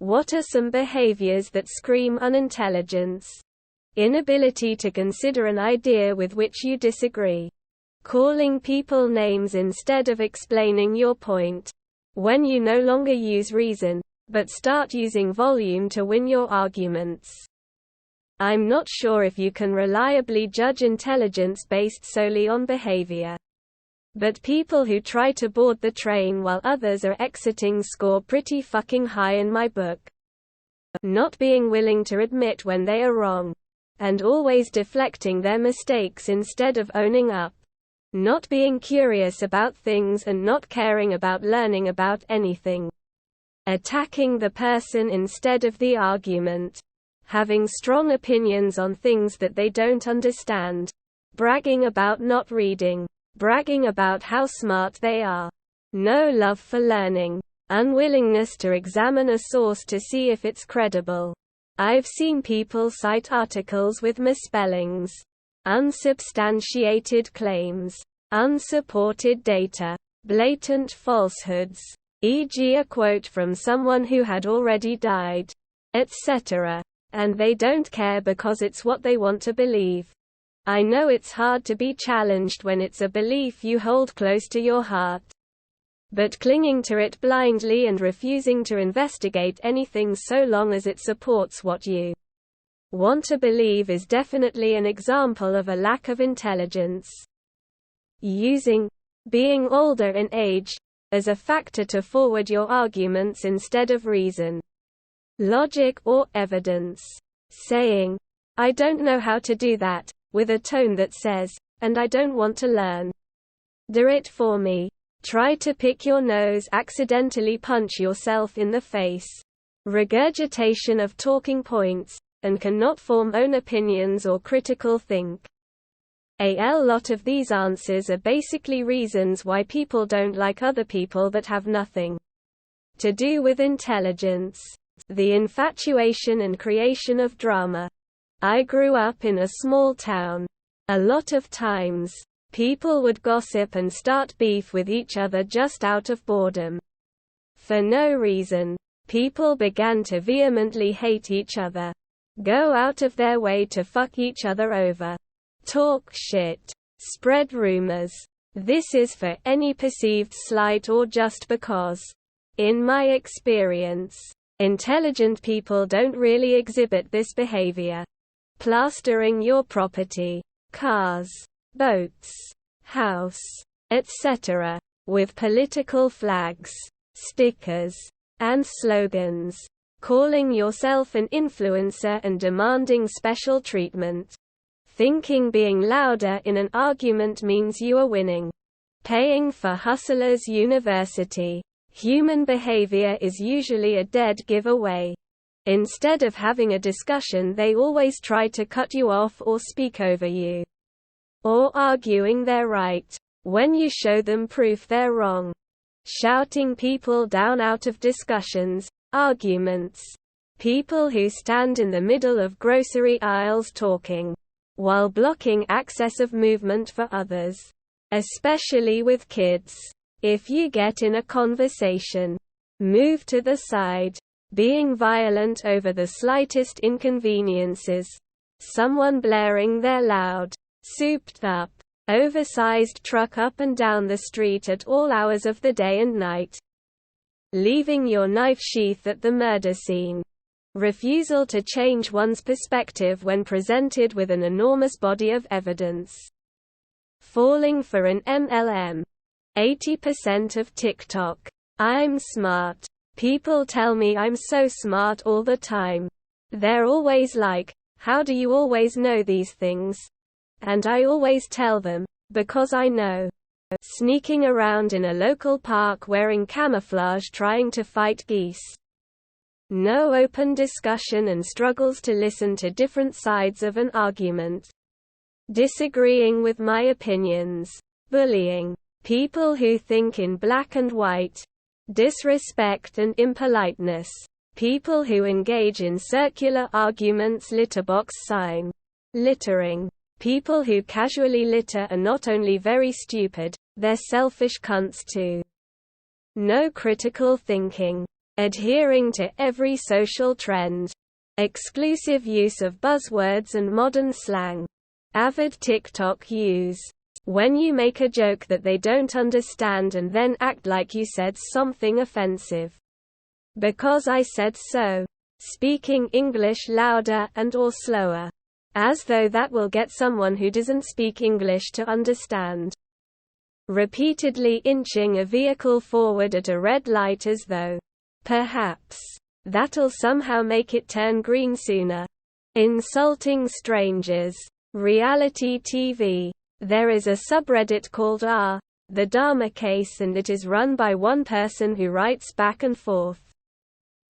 What are some behaviors that scream unintelligence? Inability to consider an idea with which you disagree. Calling people names instead of explaining your point. When you no longer use reason, but start using volume to win your arguments. I'm not sure if you can reliably judge intelligence based solely on behavior. But people who try to board the train while others are exiting score pretty fucking high in my book. Not being willing to admit when they are wrong. And always deflecting their mistakes instead of owning up. Not being curious about things and not caring about learning about anything. Attacking the person instead of the argument. Having strong opinions on things that they don't understand. Bragging about not reading. Bragging about how smart they are. No love for learning. Unwillingness to examine a source to see if it's credible. I've seen people cite articles with misspellings. Unsubstantiated claims. Unsupported data. Blatant falsehoods. E.g. a quote from someone who had already died. Etc. And they don't care because it's what they want to believe. I know it's hard to be challenged when it's a belief you hold close to your heart. But clinging to it blindly and refusing to investigate anything so long as it supports what you want to believe is definitely an example of a lack of intelligence. Using being older in age as a factor to forward your arguments instead of reason, logic or evidence. Saying, "I don't know how to do that," with a tone that says, "and I don't want to learn. Do it for me." Try to pick your nose, accidentally punch yourself in the face. Regurgitation of talking points, and cannot form own opinions or critical think. A lot of these answers are basically reasons why people don't like other people that have nothing to do with intelligence. The infatuation and creation of drama. I grew up in a small town. A lot of times, people would gossip and start beef with each other just out of boredom. For no reason. People began to vehemently hate each other. Go out of their way to fuck each other over. Talk shit. Spread rumors. This is for any perceived slight or just because. In my experience, intelligent people don't really exhibit this behavior. Plastering your property, cars, boats, house, etc. with political flags, stickers, and slogans. Calling yourself an influencer and demanding special treatment. Thinking being louder in an argument means you are winning. Paying for Hustlers University. Human behavior is usually a dead giveaway. Instead of having a discussion, they always try to cut you off or speak over you. Or arguing they're right, when you show them proof they're wrong. Shouting people down out of discussions, arguments. People who stand in the middle of grocery aisles talking, while blocking access of movement for others. Especially with kids. If you get in a conversation, move to the side. Being violent over the slightest inconveniences. Someone blaring their loud, souped-up, oversized truck up and down the street at all hours of the day and night. Leaving your knife sheath at the murder scene. Refusal to change one's perspective when presented with an enormous body of evidence. Falling for an MLM. 80% of TikTok. I'm smart. People tell me I'm so smart all the time. They're always like, "How do you always know these things?" And I always tell them, "Because I know." Sneaking around in a local park wearing camouflage trying to fight geese. No open discussion and struggles to listen to different sides of an argument. Disagreeing with my opinions. Bullying. People who think in black and white. Disrespect and impoliteness. People who engage in circular arguments. Litterbox sign. Littering. People who casually litter are not only very stupid, they're selfish cunts too. No critical thinking. adhering to every social trend, exclusive use of buzzwords and modern slang, avid TikTok use. When you make a joke that they don't understand and then act like you said something offensive. Because I said so. Speaking English louder and or slower. As though that will get someone who doesn't speak English to understand. Repeatedly inching a vehicle forward at a red light as though, perhaps, that'll somehow make it turn green sooner. Insulting strangers. Reality TV. There is a subreddit called The Dharma Case, and it is run by one person who writes back and forth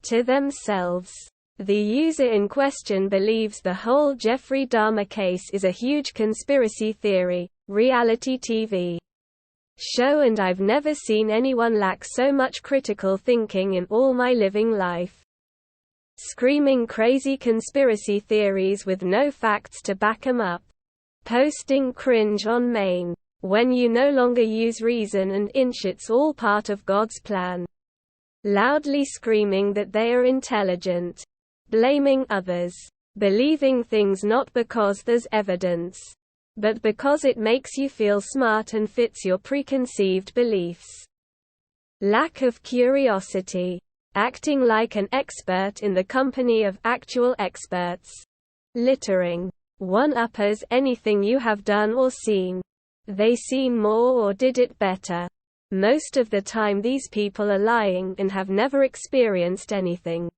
to themselves. The user in question believes the whole Jeffrey Dahmer case is a huge conspiracy theory, reality TV show, and I've never seen anyone lack so much critical thinking in all my living life. Screaming crazy conspiracy theories with no facts to back 'em up. Posting cringe on main. When you no longer use reason and inch, it's all part of God's plan. Loudly screaming that they are intelligent. Blaming others. Believing things not because there's evidence, but because it makes you feel smart and fits your preconceived beliefs. Lack of curiosity. Acting like an expert in the company of actual experts. Littering. One-uppers anything you have done or seen. They seen more or did it better. Most of the time these people are lying and have never experienced anything.